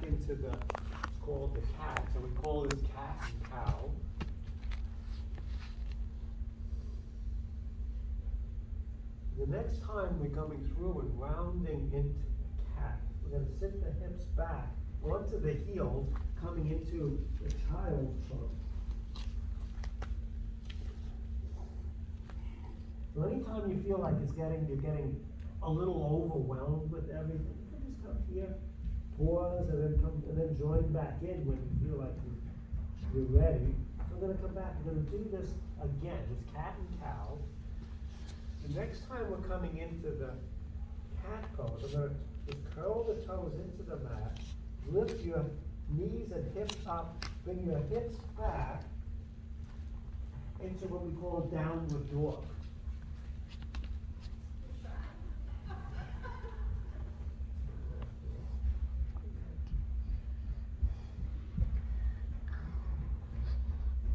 into the, it's called the cat, so we call this cat and cow. The next time we're coming through and rounding into the cat, we're gonna sit the hips back onto the heels, coming into the child's pose. So anytime you feel like you're getting a little overwhelmed with everything, you can just come here, pause, and then join back in when you feel like you're ready. So I'm gonna come back, we're gonna do this again, this cat and cow. The next time we're coming into the cat pose, I'm gonna just curl the toes into the mat, lift your knees and hips up, bring your hips back into what we call a downward dog.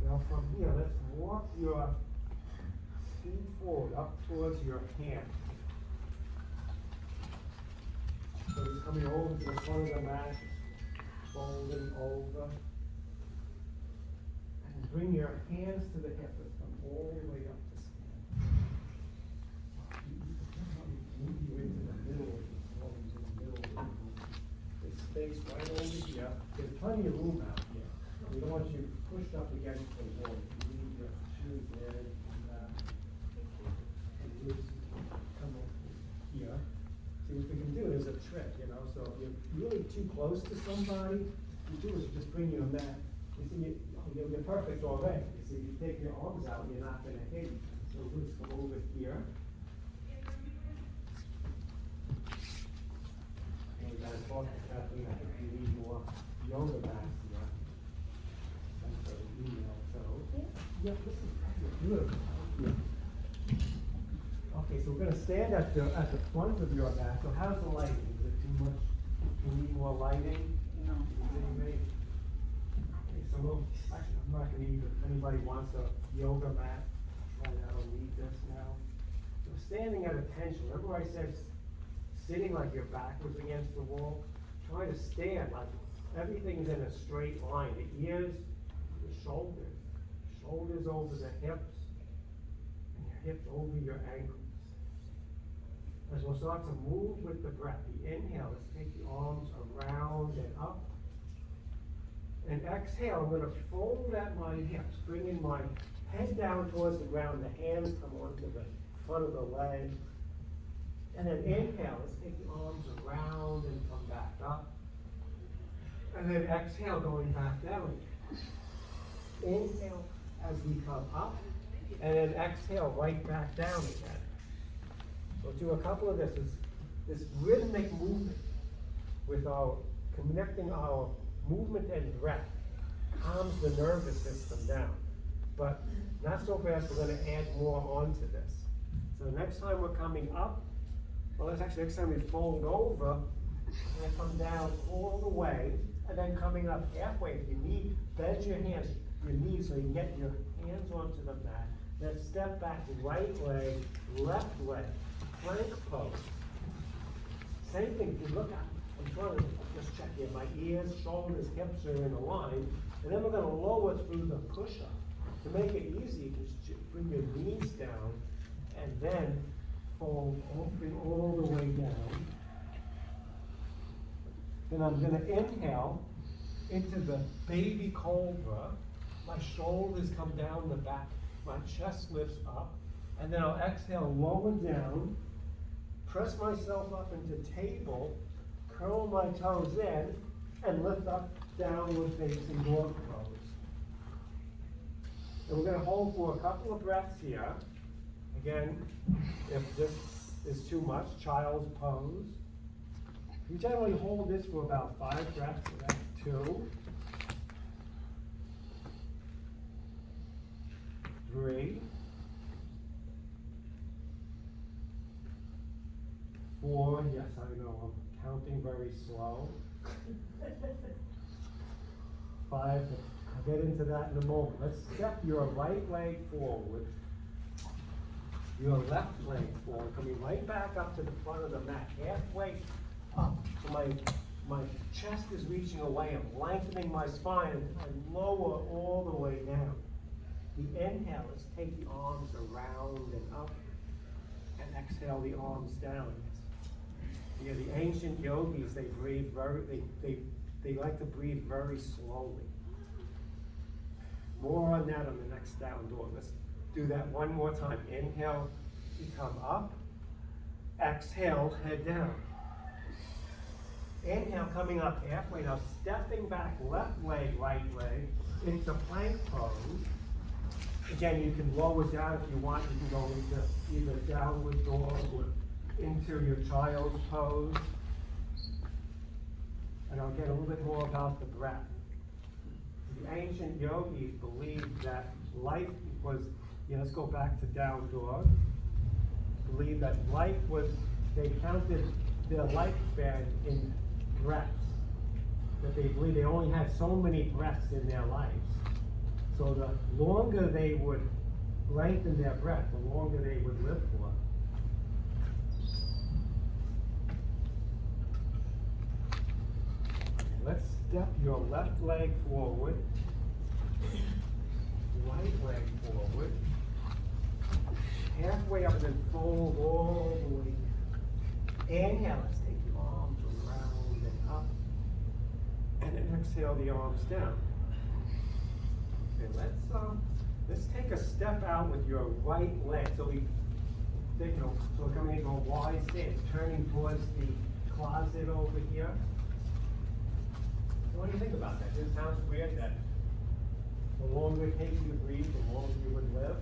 Now from here, let's walk your feet forward, up towards your hand. So it's coming over to the front of the mat, folding over. And bring your hands to the hip, let's come all the way up this hand. Move you into the middle, into the middle. This space right over here. There's plenty of room out here. We don't want you pushed up against the wall. You need your shoes there and just come over here. See, what we can do is a trick, so if you're really too close to somebody, what you do is just bring your mat. You see, you're perfect already. You see, if you take your arms out, you're not gonna hit you. So we'll just come over here. And we gotta talk to Kathleen, I think we need more yoga mats here. Yeah, this is good. Okay, so we're gonna stand at the front of your mat. So how's the lighting? Is it too much? Do you need more lighting? No. Okay, so actually, I'm not gonna need, if anybody wants a yoga mat, try that, I'll leave this now. So standing at attention, remember I said sitting like you're backwards against the wall? Try to stand like everything's in a straight line. The ears, the shoulders over the hips, and your hips over your ankles. As we'll start to move with the breath, the inhale, let's take the arms around and up. And exhale, I'm gonna fold at my hips, bringing my head down towards the ground, the hands come onto the front of the leg. And then inhale, let's take the arms around and come back up. And then exhale, going back down. Inhale as we come up, and then exhale right back down again. So do a couple of this rhythmic movement with our connecting our movement and breath calms the nervous system down. But not so fast, we're going to add more onto this. So next time we're coming up, well, that's actually next time we fold over, and come down all the way, and then coming up halfway. If you need, bend your hands, your knees, so you can get your hands onto the mat. Then step back, right leg, left leg, plank pose. Same thing, if you look at, I'm trying to just check here, my ears, shoulders, hips are in a line, and then we're gonna lower through the push-up. To make it easy, just bring your knees down, and then fold, open all the way down. Then I'm gonna inhale into the baby cobra. My shoulders come down the back, my chest lifts up, and then I'll exhale, lower down, press myself up into table, curl my toes in, and lift up, downward facing dog pose. And we're gonna hold for a couple of breaths here. Again, if this is too much, child's pose. We generally hold this for about 5 breaths, so that's 2, 3, 4, yes, I know, I'm counting very slow. 5, I'll get into that in a moment. Let's step your right leg forward, your left leg forward, coming right back up to the front of the mat, halfway up. So my chest is reaching away, I'm lengthening my spine, and I lower all the way down. The inhale is take the arms around and up, and exhale the arms down. You know, the ancient yogis, they breathe they like to breathe very slowly. More on that on the next down dog. Let's do that one more time. Inhale, you come up. Exhale, head down. Inhale, coming up halfway. Now stepping back, left leg, right leg, into plank pose. Again, you can lower down if you want. You can go into either downward dog or into your child's pose. And I'll get a little bit more about the breath. The ancient yogis believed that life was, let's go back to down dog. Believed that life was, they counted their lifespan in breaths. That they believed they only had so many breaths in their lives. So the longer they would lengthen their breath, the longer they would live for. Let's step your left leg forward, right leg forward, halfway up and then fold all the way down. Inhale, let's take the arms around and up, and then exhale the arms down. Okay, let's take a step out with your right leg. So so we're coming into a wide stance, turning towards the closet over here. What do you think about that? It sounds weird that the longer it takes you to breathe, the longer you would live.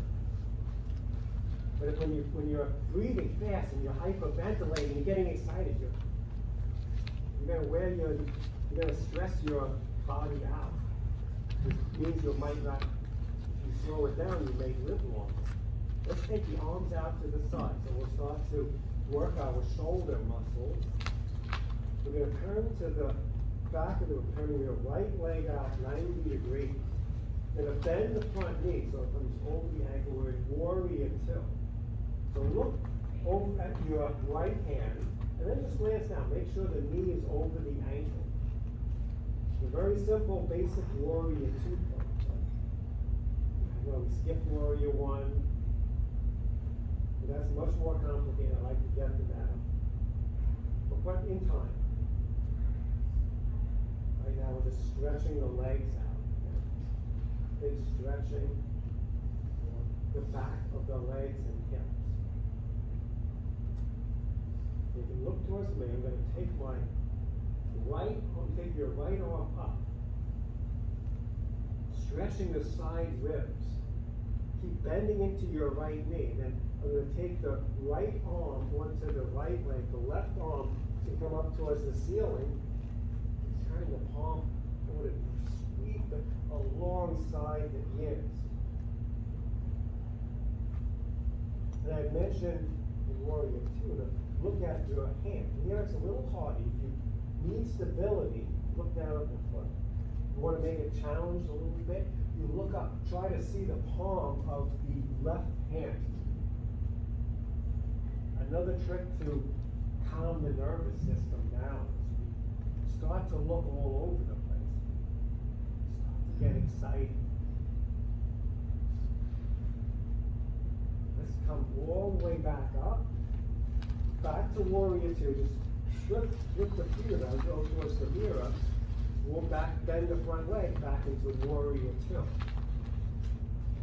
But if when you're breathing fast and you're hyperventilating, you're getting excited, you're gonna stress your body out. Which means you might not, if you slow it down, you may live longer. Let's take the arms out to the side. So we'll start to work our shoulder muscles. We're gonna turn to the back of turning your right leg out 90 degrees. Then bend the front knee so it comes over the ankle. We're in warrior two. So look over at your right hand and then just glance down. Make sure the knee is over the ankle. The very simple, basic warrior two pose. I know we skipped warrior one, but that's much more complicated. I like to get to that. But in time. Right now we're just stretching the legs out. Big stretching the back of the legs and hips. You can look towards me. I'm going to take take your right arm up. Stretching the side ribs. Keep bending into your right knee. Then I'm going to take the right arm onto the right leg. The left arm to come up towards the ceiling. Turn the palm forward and sweep it alongside the ears. And I mentioned in Warrior 2 to look at your hand. Here it's a little harder. If you need stability, look down at the foot. You want to make it challenge a little bit, you look up, try to see the palm of the left hand. Another trick to calm the nervous system down is start to look all over the place. Start to get excited. Let's come all the way back up. Back to Warrior 2. Just lift the feet around, go towards the mirror. We'll bend the front leg back into Warrior 2.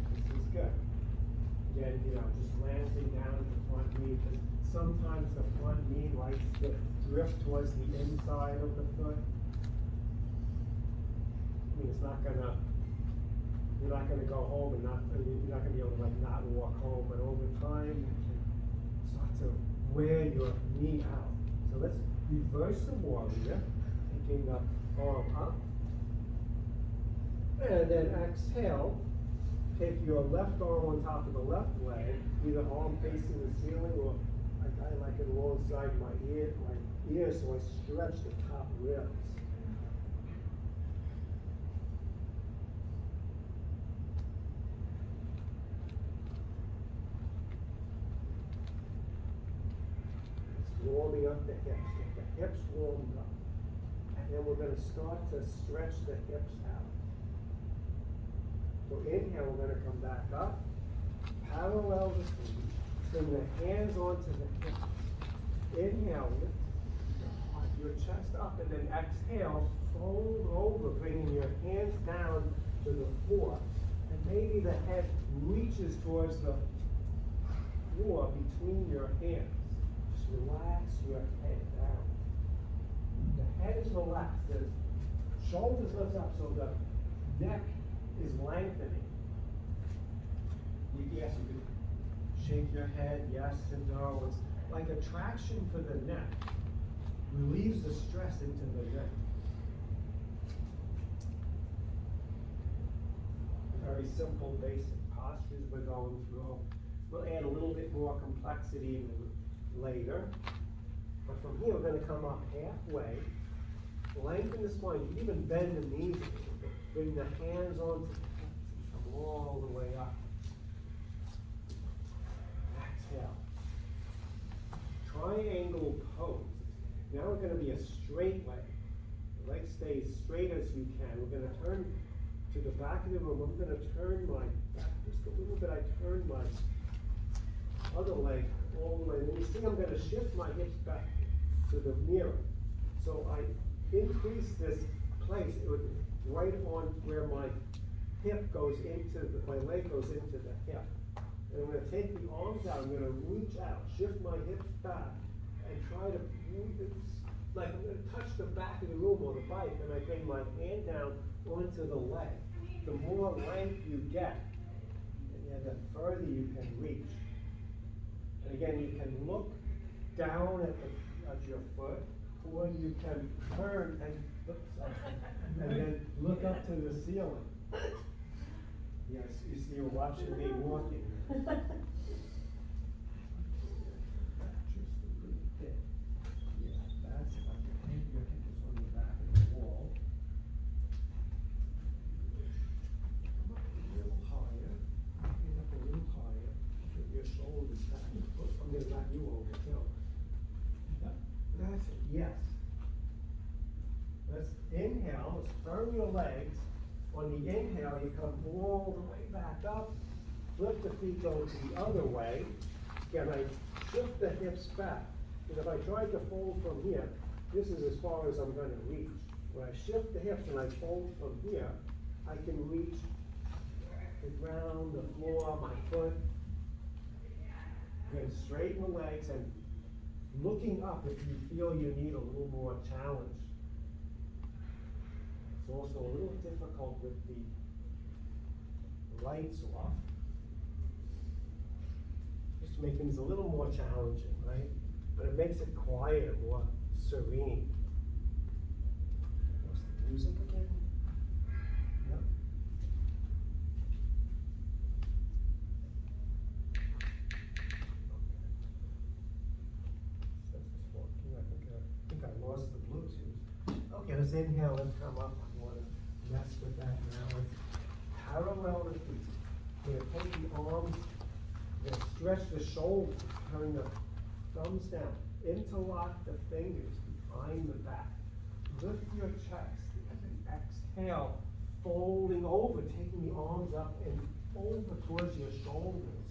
This is good. Again, just glancing down at the front knee, because sometimes the front knee likes to drift towards the inside of the foot. I mean, you're not gonna go home and you're not gonna be able to not walk home, but over time you can start to wear your knee out. So let's reverse the warrior, taking the arm up. And then exhale, take your left arm on top of the left leg, either arm facing the ceiling or I like it alongside my ear, so I stretch the top ribs. It's warming up the hips. Get the hips warmed up. and we're gonna start to stretch the hips out. So inhale, we're gonna come back up, parallel the feet, bring the hands onto the hips. Inhale, lift your chest up, and then exhale, fold over, bringing your hands down to the floor. And maybe the head reaches towards the floor between your hands. Just relax your head down. The head is relaxed, the shoulders lift up, so the neck is lengthening. Yes, you could shake your head, yes and no. It's like a traction for the neck. Relieves the stress into the neck. Very simple, basic postures we're going through. We'll add a little bit more complexity later. But from here, we're going to come up halfway. Lengthen the spine. You can even bend the knees a little bit. Bring the hands onto the hips and come all the way up. Exhale. Triangle pose. Now we're going to be a straight leg. The leg stays straight as you can. We're going to turn to the back of the room. I'm going to turn my back just a little bit. I turn my other leg all the way. And you see I'm going to shift my hips back to the mirror. So I increase this place right on where my hip goes into, my leg goes into the hip. And I'm going to take the arms out. I'm going to reach out, shift my hips back, and try to move it, like I'm going to touch the back of the room or the bike, and I bring my hand down onto the leg. The more length you get, and the further you can reach. And again, you can look down at your foot, or you can turn and then look up to the ceiling. Yes, you see, you're watching me walking. Just a little bit. Yeah, that's like your hip is on the back of the wall. Come up a little higher. Get up a little higher. Get your shoulders back. I'm going to knock you over too. That's it. Yes. Let's inhale. Let's firm your legs. On the inhale, you come all the way back up. Flip the feet, go to the other way. Again, I shift the hips back. And if I tried to fold from here, this is as far as I'm going to reach. When I shift the hips and I fold from here, I can reach the ground, the floor, my foot. Again, straighten the legs and looking up if you feel you need a little more challenge. It's also a little difficult with the lights off. Just to make things a little more challenging, right? But it makes it quieter, more serene. What's the music again? Yep. I think I lost the Bluetooth. Okay, let's inhale, let's come up. I want to mess with that now. Let's parallel the feet. We're going to take the arms, we're going to stretch the shoulders, turn the thumbs down, interlock the fingers behind the back. Lift your chest, and then exhale, folding over, taking the arms up and over towards your shoulders.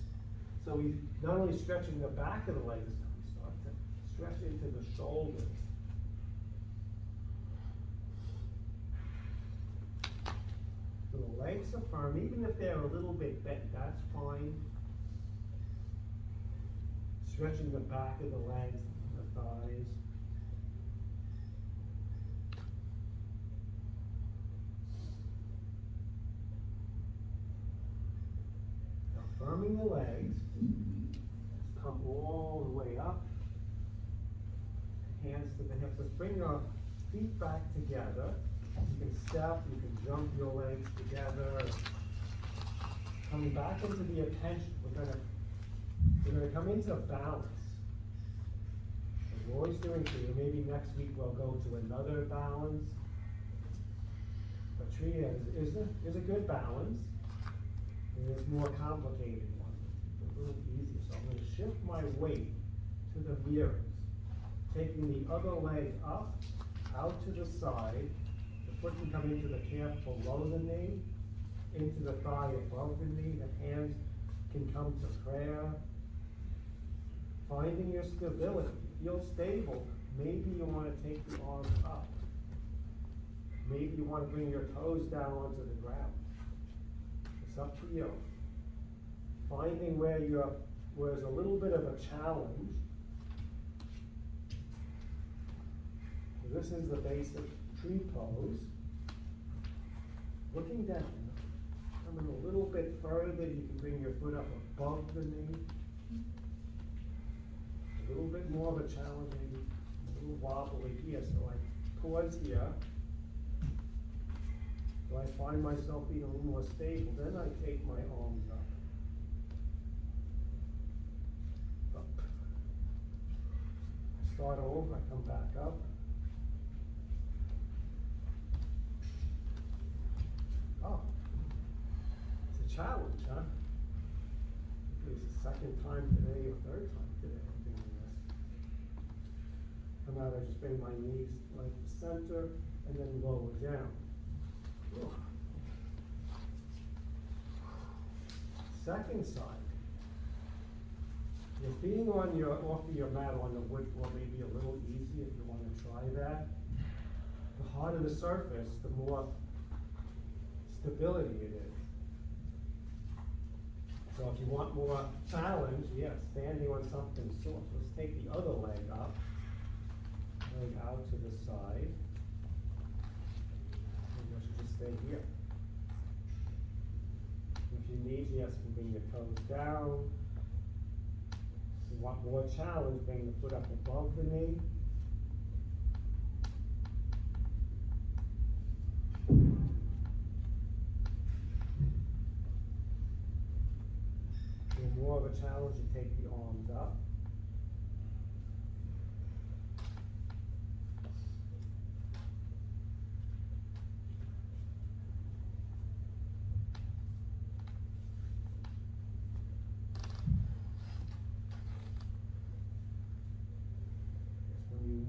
So we not only stretching the back of the legs, we start to stretch into the shoulders. So the legs are firm, even if they're a little bit bent, that's fine. Stretching the back of the legs, the thighs. Now firming the legs, let's come all the way up. Hands to the hips. Let's bring your feet back together. You can step, you can jump your legs together. Coming back into the attention, we're gonna come into balance. We're always doing Kriya. Maybe next week we'll go to another balance. But Kriya is a good balance. There's more complicated ones. It's a little easier. So I'm gonna shift my weight to the mirrors. Taking the other leg up, out to the side. The foot can come into the calf below the knee, into the thigh above the knee. The hands can come to prayer. Finding your stability. Feel stable. Maybe you want to take the arms up. Maybe you want to bring your toes down onto the ground. It's up to you. Finding where there's a little bit of a challenge. So this is the basic tree pose. Looking down. Coming a little bit further, you can bring your foot up above the knee. A little bit more of a challenge, maybe a little wobbly here. So I pause here. So I find myself being a little more stable. Then I take my arms up. I start over, I come back up. Oh, it's a challenge, huh? It's the second time today or third time today I'm doing this. Come out, I just bring my knees like the center and then lower down. Second side. If being off of your mat on the wood floor may be a little easy if you want to try that. The harder the surface, the more stability it is. So if you want more challenge, yes, standing on something soft. Let's take the other leg up. Leg out to the side. Maybe I should just stay here. If you need, yes, you can bring your toes down. If you want more challenge, bring the foot up above the knee. For more of a challenge, you take the arms up.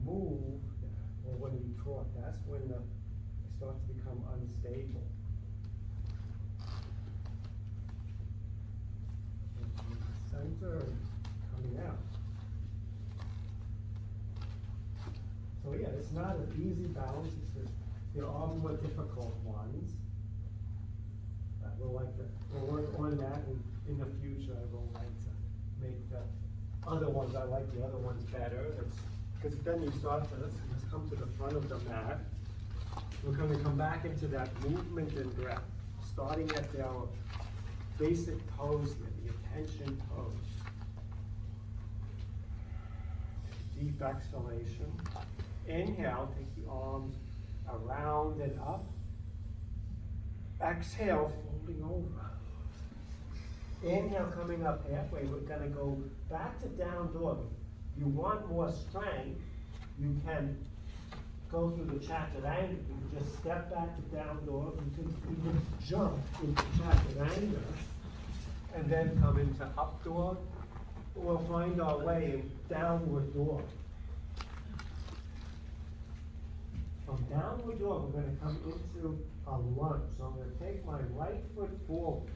Move, or when you talk, that's when it starts to become unstable. Center coming out. So yeah, it's not an easy balance. There are more difficult ones. We'll work on that in the future. I will like to make the other ones. I like the other ones better. Because then you start to, let's come to the front of the mat. We're going to come back into that movement and breath, starting at our basic pose here, the attention pose. Deep exhalation. Inhale, take the arms around and up. Exhale, folding over. Inhale, coming up halfway. We're going to go back to down dog. You want more strength, you can go through the chaturanga. You can just step back to down dog. You can even jump into chaturanga and then come into up dog. We'll find our way in downward dog. From downward dog, we're going to come into a lunge. So I'm going to take my right foot forward.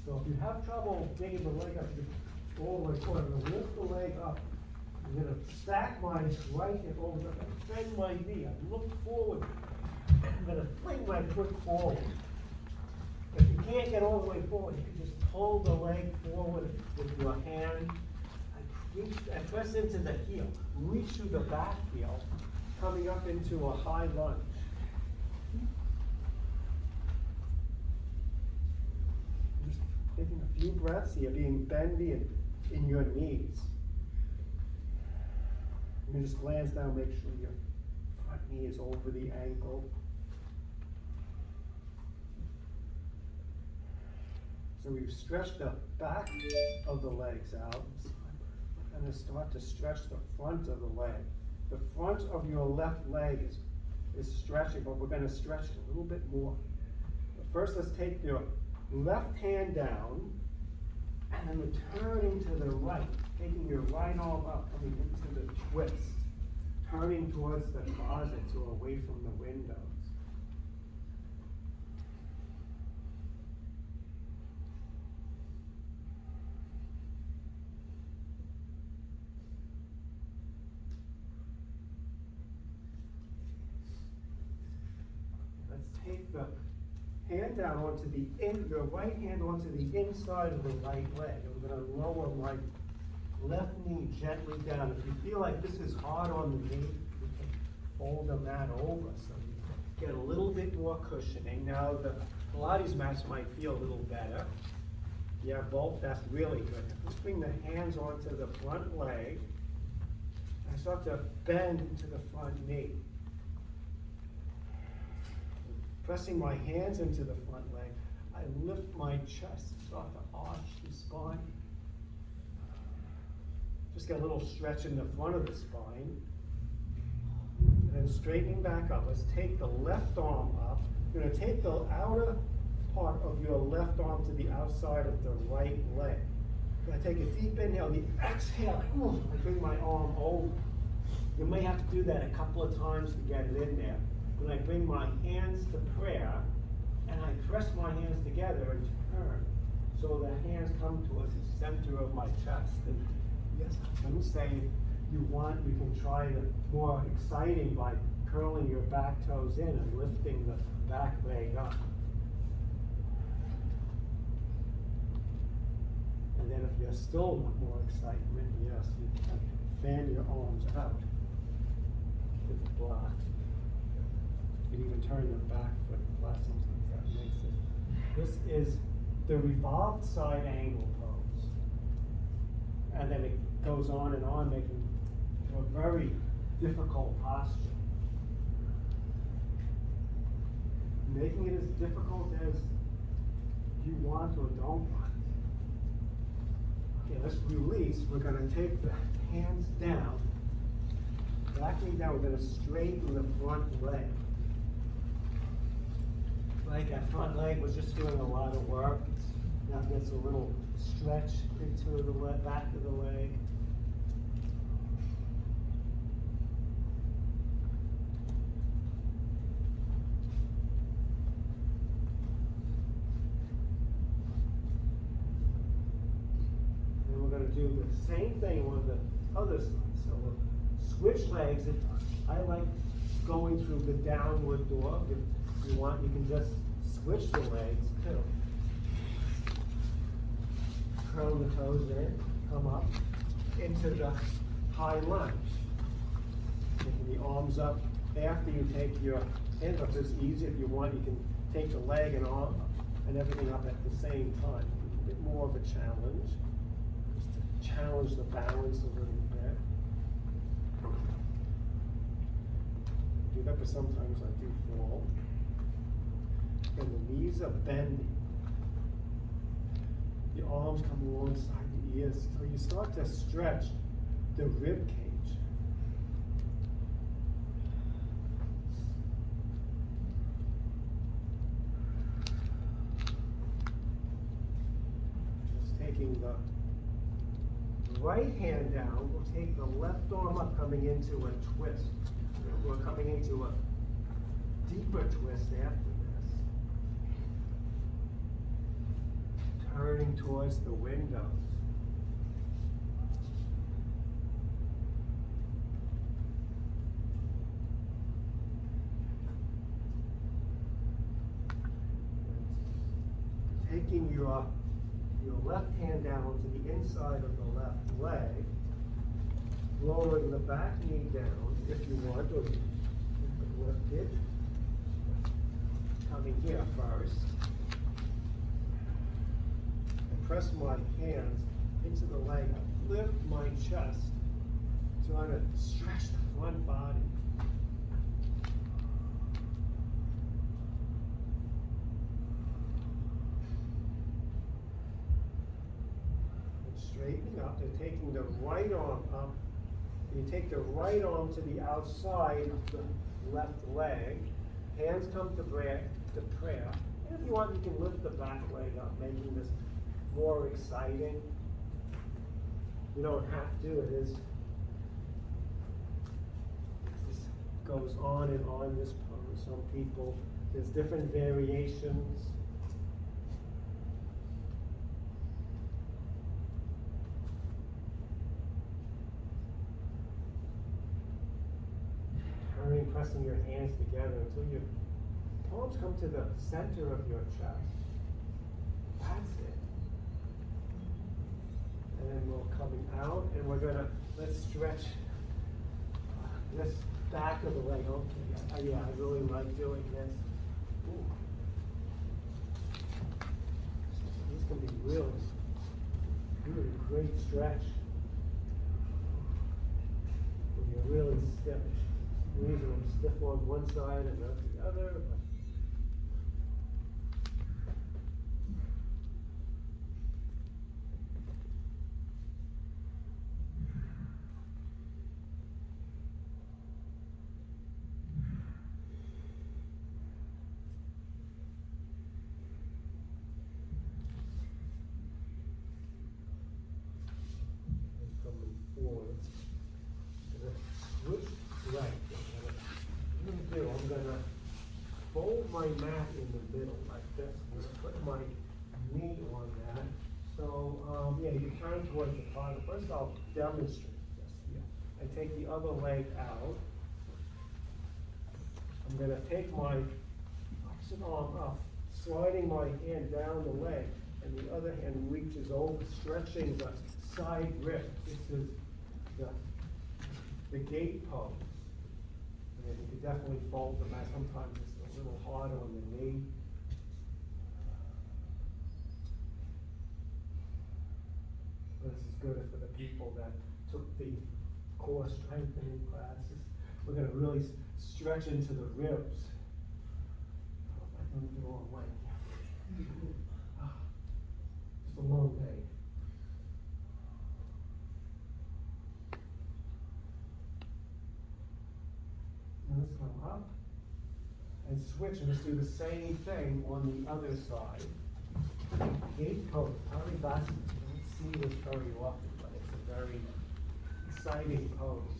So if you have trouble getting the leg up, you can all the way forward. I'm going to lift the leg up. I'm going to stack my right hip over the bend my knee. I look forward. I'm going to fling my foot forward. If you can't get all the way forward, you can just pull the leg forward with your hand. I press into the heel. Reach through the back heel, coming up into a high lunge. Just taking a few breaths here, being bendy in your knees. You just glance down, make sure your front knee is over the ankle. So we've stretched the back of the legs out. We're going to start to stretch the front of the leg. The front of your left leg is stretching, but we're going to stretch it a little bit more. But first, let's take your left hand down, and then we're turning to the right. Taking your right arm up, coming into the twist. turning towards the closets or away from the windows. Let's take the hand down onto the right hand onto the inside of the right leg. I'm going to lower my left knee gently down. If you feel like this is hard on the knee, you can fold the mat over so you get a little bit more cushioning. Now the Pilates mats might feel a little better. Yeah, both, that's really good. Let's bring the hands onto the front leg. I start to bend into the front knee. Pressing my hands into the front leg, I lift my chest, start to arch the spine. Just get a little stretch in the front of the spine. And then straightening back up. Let's take the left arm up. You're going to take the outer part of your left arm to the outside of the right leg. I take a deep inhale, the exhale, I bring my arm over. You may have to do that a couple of times to get it in there. When I bring my hands to prayer, and I press my hands together and turn, so the hands come towards the center of my chest. And yes, let me say, if you want, you can try it more exciting by curling your back toes in and lifting the back leg up. And then if you still want more excitement, yes, you can fan your arms out with the block. You can even turn the back foot flat, sometimes that makes it. This is the revolved side angle pose. And then it goes on and on, making it a very difficult posture. Making it as difficult as you want or don't want. Okay, let's release. We're going to take the hands down, back knee down. We're going to straighten the front leg. Like that front leg was just doing a lot of work. Now it gets a little stretch into the back of the leg. And we're going to do the same thing on the other side. So we'll switch legs. If I like going through the downward dog, if you want, you can just switch the legs too. Curl the toes in, come up into the high lunge. Taking the arms up after you take your hands up. It's easy. If you want, you can take the leg and arm and everything up at the same time. A bit more of a challenge. Just to challenge the balance a little bit. Do that, but sometimes I do fall. And the knees are bending. The arms come alongside the ears. So you start to stretch the rib cage. Just taking the right hand down, we'll take the left arm up, coming into a twist. We're coming into a deeper twist after this. Turning towards the windows. Taking your left hand down to the inside of the left leg, lowering the back knee down if you want, or you can lift it. Coming here first. I press my hands into the leg, I lift my chest, trying to stretch the front body. Straightening up, and taking the right arm up. You take the right arm to the outside of the left leg. Hands come to prayer. And if you want, you can lift the back leg up, making this more exciting. You don't have to, it is goes on and on this pose. Some people, there's different variations. Turning, pressing your hands together until your palms come to the center of your chest. That's it. And then we're coming out, and we're gonna, let's stretch this back of the leg. Okay, yeah, I really like doing this. Ooh. This can be really, really great stretch. When you're really stiff. Knees are stiff on one side and not the other. Coming forward. Switch right. I'm gonna fold my mat in the middle like this. I'm gonna put my knee on that. So, yeah, you turn towards the bottom. First, I'll demonstrate this here. I take the other leg out. I'm gonna take my opposite arm up, sliding my hand down the leg, and the other hand reaches over, stretching the side rib. This is the gate pose. And you can definitely fold the mat. Sometimes it's a little hard on the knee. This is good for the people that took the core strengthening classes. We're going to really stretch into the ribs. Oh, I went the wrong way. Just a long day. And let's come up and switch, and let's do the same thing on the other side. Gate pose, Paribhasana. You don't see this very often, but it's a very exciting pose.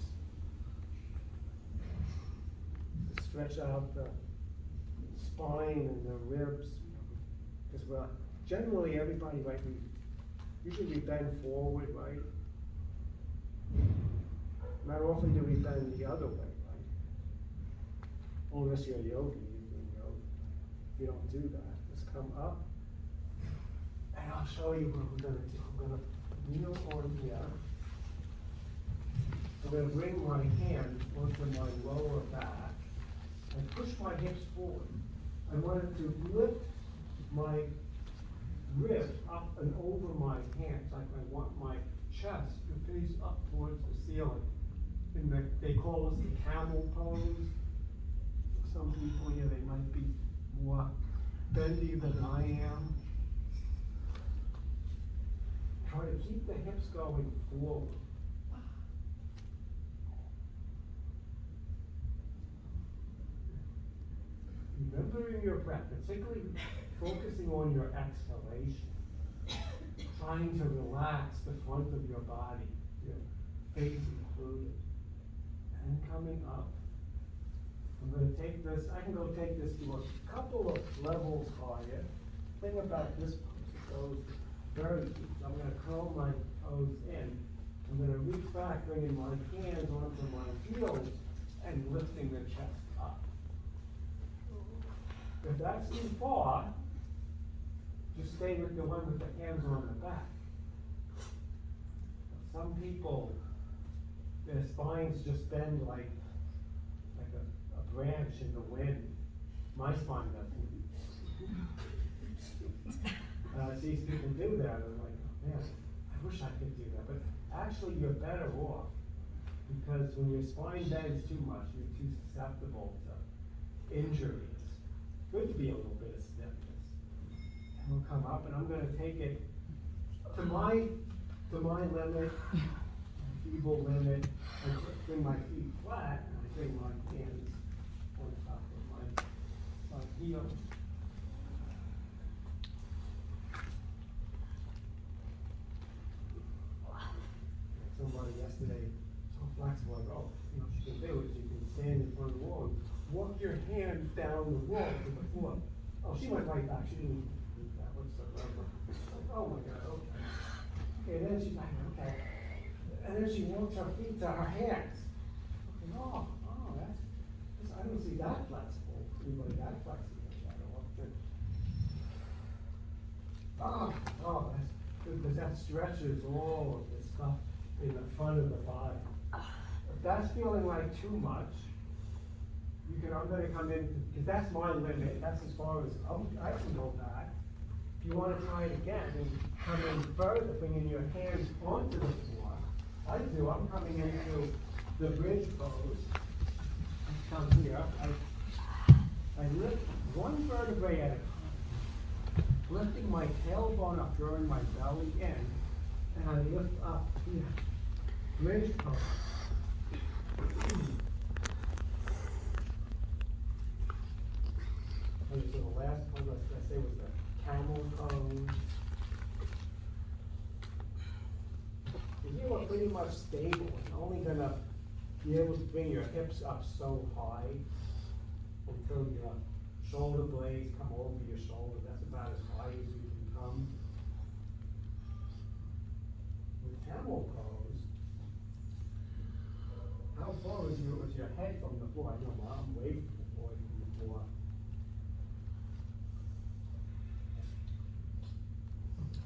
To stretch out the spine and the ribs, because we're generally everybody, right? Usually we bend forward, right? Not often do we bend the other way. Unless you're a yogi, you do yoga. You don't do that. Just come up, and I'll show you what we're gonna do. I'm gonna kneel on here. I'm gonna bring my hand onto my lower back and push my hips forward. I wanted to lift my ribs up and over my hands, like I want my chest to face up towards the ceiling. They call this the camel pose. Some people here, they might be more bendy than I am. Try to keep the hips going forward. Remembering your breath, particularly focusing on your exhalation. Trying to relax the front of your body, your face included. And coming up. I'm going to take this, I can go take this to a couple of levels higher. The thing about this pose, it goes very deep. So I'm going to curl my toes in. I'm going to reach back, bringing my hands onto my heels and lifting the chest up. If that's too far, just stay with the one with the hands on the back. Some people, their spines just bend like a branch in the wind. My spine doesn't. See people do that, and I'm like, oh, man, I wish I could do that. But actually, you're better off, because when your spine bends too much, you're too susceptible to injuries. Good to be a little bit of stiffness. And we'll come up, and I'm going to take it to my limit, feeble limit. I bring my feet flat, and I bring my hands on top of my heels. Somebody yesterday, so flexible, I go, what you can do is you can stand in front of walk your hands down the wall to the floor. Oh, she went right back, she didn't do that, what's the number? Oh my God, okay. Okay, then she's like, okay. And then she walks her feet to her hands. Okay, I don't see that flexible, anybody that flexible that often. Because that stretches all of the stuff in the front of the body. If that's feeling like too much, I'm gonna come in, because that's my limit, that's as far as I can go back. If you wanna try it again and come in further, bringing your hands onto the floor, I'm coming into the bridge pose. I come here, I lift one vertebrae at a time, lifting my tailbone up, drawing my belly in, and I lift up here. Bridge pose. So the last pose I was gonna say was the camel pose. You are pretty much stable. You're only gonna be able to bring your hips up so high until your shoulder blades come over your shoulder. That's about as high as you can come. With camel pose, how far is your head from the floor? I know I'm way away from the floor.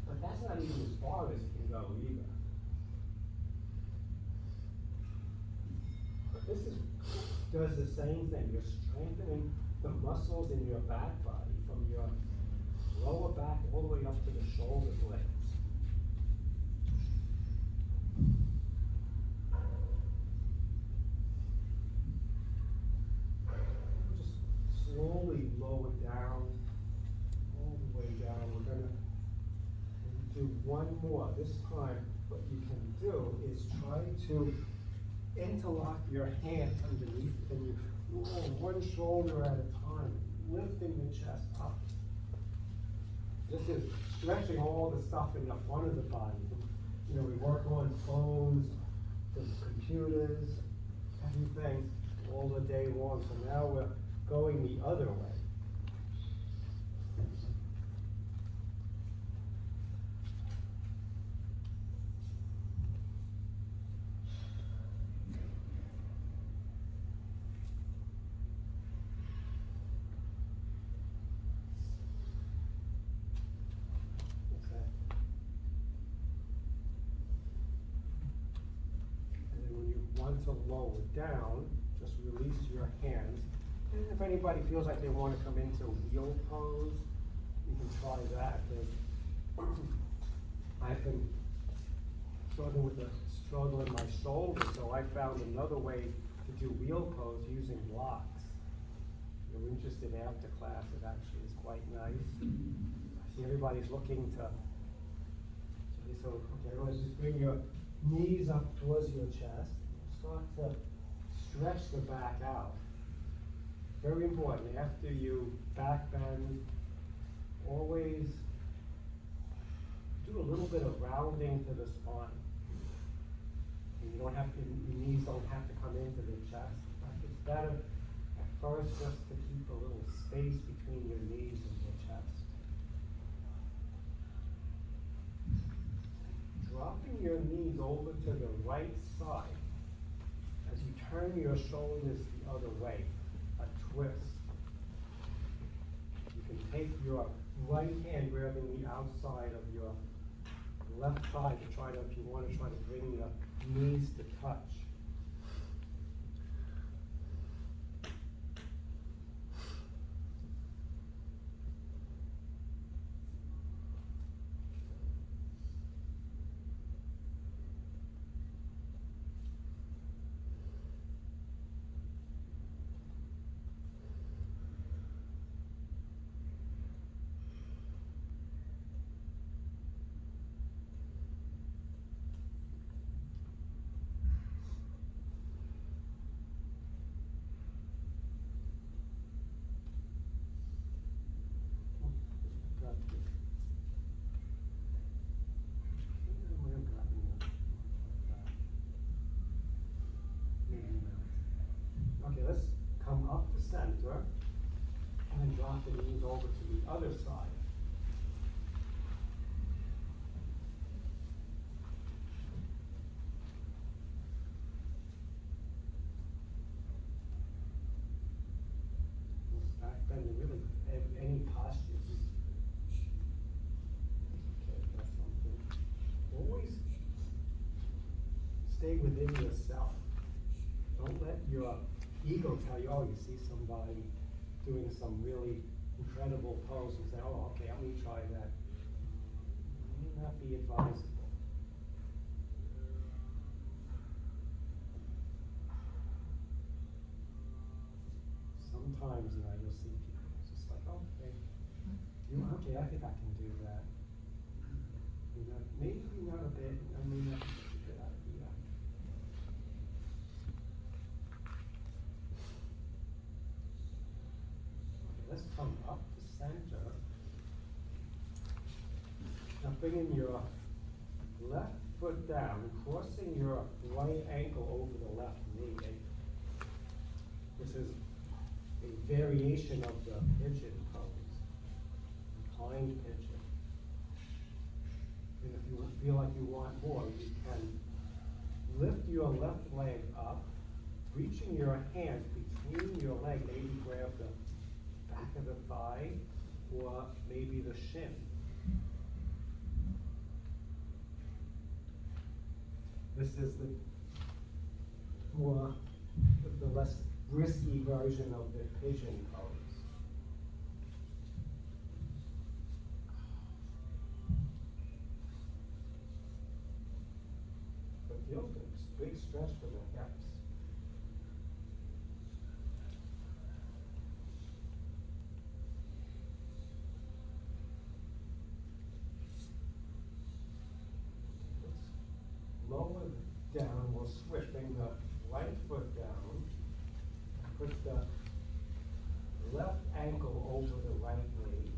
But that's not even as far as it can go either. But this does the same thing. You're strengthening the muscles in your back body from your lower back all the way up to the shoulder blades. Just slowly lower down, all the way down. We're going to do one more. This time, what you can do is try to interlock your hand underneath, and you roll one shoulder at a time, lifting the chest up. This is stretching all the stuff in the front of the body. You know, we work on phones, the computers, everything all the day long. So now we're going the other way. To lower down, just release your hands. And if anybody feels like they want to come into wheel pose, you can try that. I've been struggling with a struggle in my shoulder, so I found another way to do wheel pose using blocks. If you're interested after class, it actually is quite nice. I see everybody's looking to, okay, let's just bring your knees up towards your chest. Start to stretch the back out. Very important. After you back bend, always do a little bit of rounding to the spine. And you don't have to, your knees don't have to come into the chest. In fact, it's better at first just to keep a little space between your knees and your chest. Dropping your knees over to the right side. As you turn your shoulders the other way, a twist. You can take your right hand grabbing the outside of your left thigh to try to, if you want to try to bring your knees to touch. center, and then drop the knees over to the other side. Back bend, really, any postures. Okay, that's something. Always stay within yourself. Don't let your ego tell you, oh, you see somebody doing some really incredible pose and say, oh, okay, let me try that. May not be advisable. Sometimes, you'll see people, it's just like, okay, okay, I think I can do that. Maybe not a bit, I mean, that's a good idea. Okay, let's come up to center. Now bringing your left foot down, crossing your right ankle over the left knee. This is a variation of the pigeon pose, inclined pigeon. And if you feel like you want more, you can lift your left leg up, reaching your hands between your leg, maybe grab the back of the thigh or maybe the shin. This is the less risky version of the pigeon pose. But feel good, big stretch for the hips. Lower down, we'll switch, bring the right foot down, put the left ankle over the right knee,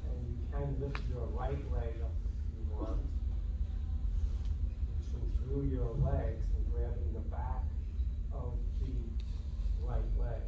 and you can lift your right leg up if you want, reaching through your legs and grabbing the back of the right leg.